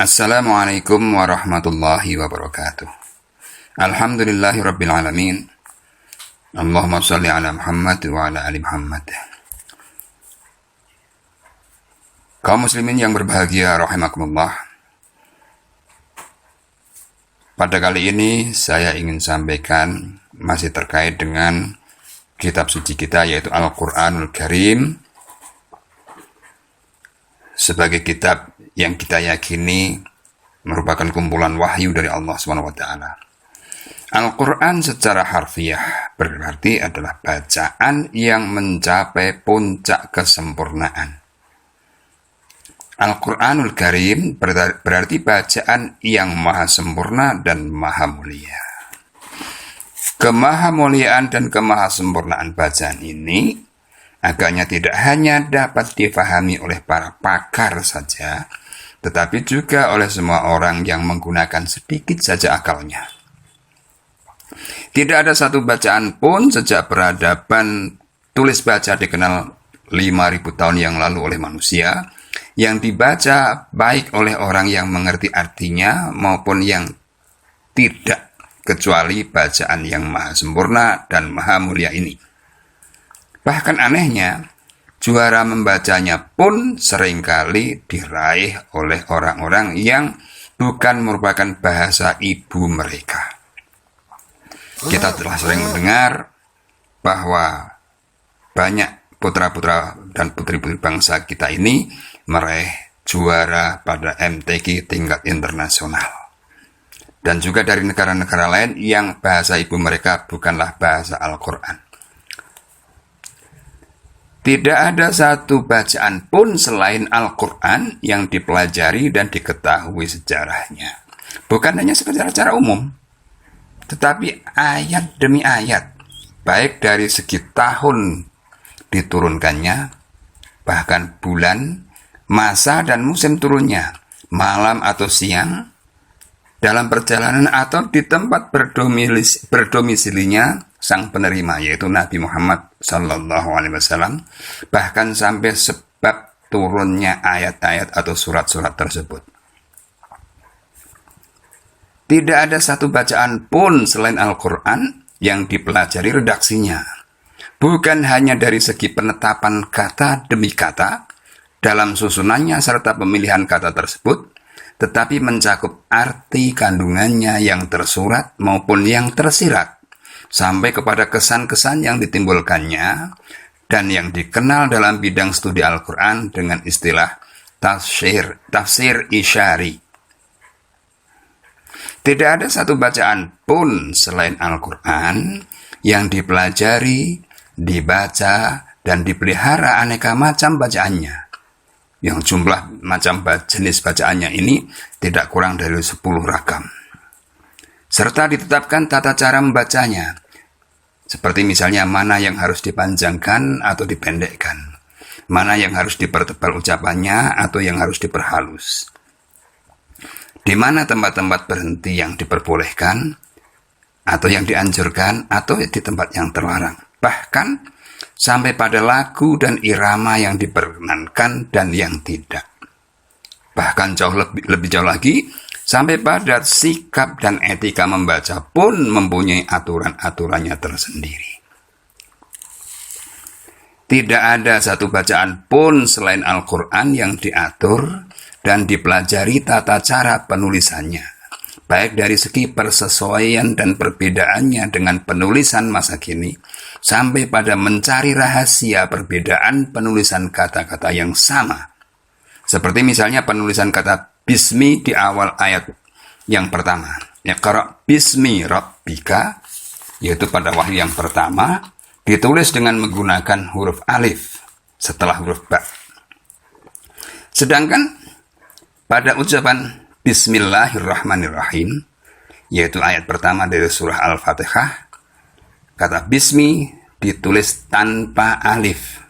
Assalamualaikum warahmatullahi wabarakatuh. Alhamdulillahi rabbil alamin. Allahumma sholli ala Muhammad wa ala ali Muhammad. Kaum muslimin yang berbahagia rahimakumullah. Pada kali ini saya ingin sampaikan masih terkait dengan kitab suci kita, yaitu Al-Quranul Karim, sebagai kitab yang kita yakini merupakan kumpulan wahyu dari Allah SWT. Al-Quran secara harfiah berarti adalah bacaan yang mencapai puncak kesempurnaan. Al-Quranul Karim berarti bacaan yang maha sempurna dan maha mulia. Kemahamuliaan dan kemahasempurnaan bacaan ini agaknya tidak hanya dapat difahami oleh para pakar saja, tetapi juga oleh semua orang yang menggunakan sedikit saja akalnya. Tidak ada satu bacaan pun sejak peradaban tulis baca dikenal 5.000 tahun yang lalu oleh manusia, yang dibaca baik oleh orang yang mengerti artinya maupun yang tidak, kecuali bacaan yang maha sempurna dan maha mulia ini. Bahkan anehnya, juara membacanya pun seringkali diraih oleh orang-orang yang bukan merupakan bahasa ibu mereka. Kita telah sering mendengar bahwa banyak putra-putra dan putri-putri bangsa kita ini meraih juara pada MTQ tingkat internasional. Dan juga dari negara-negara lain yang bahasa ibu mereka bukanlah bahasa Al-Quran. Tidak ada satu bacaan pun selain Al-Quran yang dipelajari dan diketahui sejarahnya. Bukan hanya secara umum, tetapi ayat demi ayat, baik dari segi tahun diturunkannya, bahkan bulan, masa dan musim turunnya, malam atau siang, dalam perjalanan atau di tempat berdomisilinya sang penerima, yaitu Nabi Muhammad SAW, bahkan sampai sebab turunnya ayat-ayat atau surat-surat tersebut. Tidak ada satu bacaan pun selain Al-Quran yang dipelajari redaksinya, bukan hanya dari segi penetapan kata demi kata dalam susunannya serta pemilihan kata tersebut, tetapi mencakup arti kandungannya yang tersurat maupun yang tersirat, sampai kepada kesan-kesan yang ditimbulkannya dan yang dikenal dalam bidang studi Al-Quran dengan istilah tafsir isyari. Tidak ada satu bacaan pun selain Al-Quran yang dipelajari, dibaca, dan dipelihara aneka macam bacaannya, yang jumlah macam jenis bacaannya ini tidak kurang dari 10 ragam. Serta ditetapkan tata cara membacanya, seperti misalnya mana yang harus dipanjangkan atau dipendekkan, mana yang harus dipertebal ucapannya atau yang harus diperhalus, di mana tempat-tempat berhenti yang diperbolehkan atau yang dianjurkan atau di tempat yang terlarang. Bahkan sampai pada lagu dan irama yang diperkenankan dan yang tidak. Bahkan lebih jauh lagi, sampai pada sikap dan etika membaca pun mempunyai aturan-aturannya tersendiri. Tidak ada satu bacaan pun selain Al-Quran yang diatur dan dipelajari tata cara penulisannya, baik dari segi persesuaian dan perbedaannya dengan penulisan masa kini, sampai pada mencari rahasia perbedaan penulisan kata-kata yang sama. Seperti misalnya penulisan kata Bismi di awal ayat yang pertama. Iqra bismi rabbika, yaitu pada wahyu yang pertama, ditulis dengan menggunakan huruf alif setelah huruf ba. Sedangkan pada ucapan Bismillahirrahmanirrahim, yaitu ayat pertama dari surah Al-Fatihah, kata Bismi ditulis tanpa alif.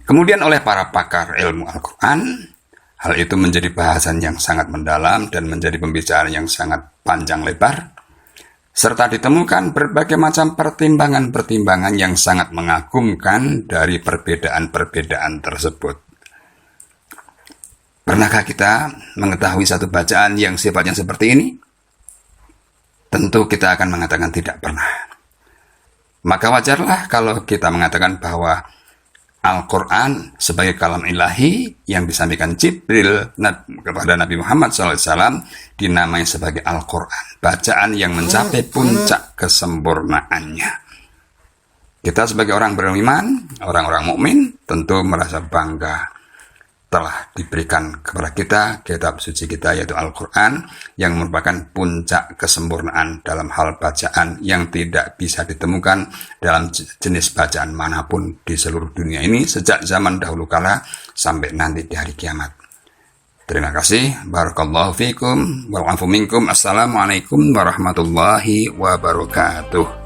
Kemudian oleh para pakar ilmu Al-Quran, hal itu menjadi bahasan yang sangat mendalam dan menjadi pembicaraan yang sangat panjang lebar, serta ditemukan berbagai macam pertimbangan-pertimbangan yang sangat mengagumkan dari perbedaan-perbedaan tersebut. Pernahkah kita mengetahui satu bacaan yang sifatnya seperti ini? Tentu kita akan mengatakan tidak pernah. Maka wajarlah kalau kita mengatakan bahwa Al-Quran sebagai kalam ilahi yang disampaikan Jibril kepada Nabi Muhammad SAW dinamai sebagai Al-Quran, bacaan yang mencapai puncak kesempurnaannya. Kita sebagai orang beriman, orang-orang mukmin tentu merasa bangga telah diberikan kepada kita kitab suci kita, yaitu Al-Quran, yang merupakan puncak kesempurnaan dalam hal bacaan yang tidak bisa ditemukan dalam jenis bacaan manapun di seluruh dunia ini sejak zaman dahulu kala sampai nanti di hari kiamat. Terima kasih. Barakallahu fikum wal afu minkum. Assalamualaikum warahmatullahi wabarakatuh.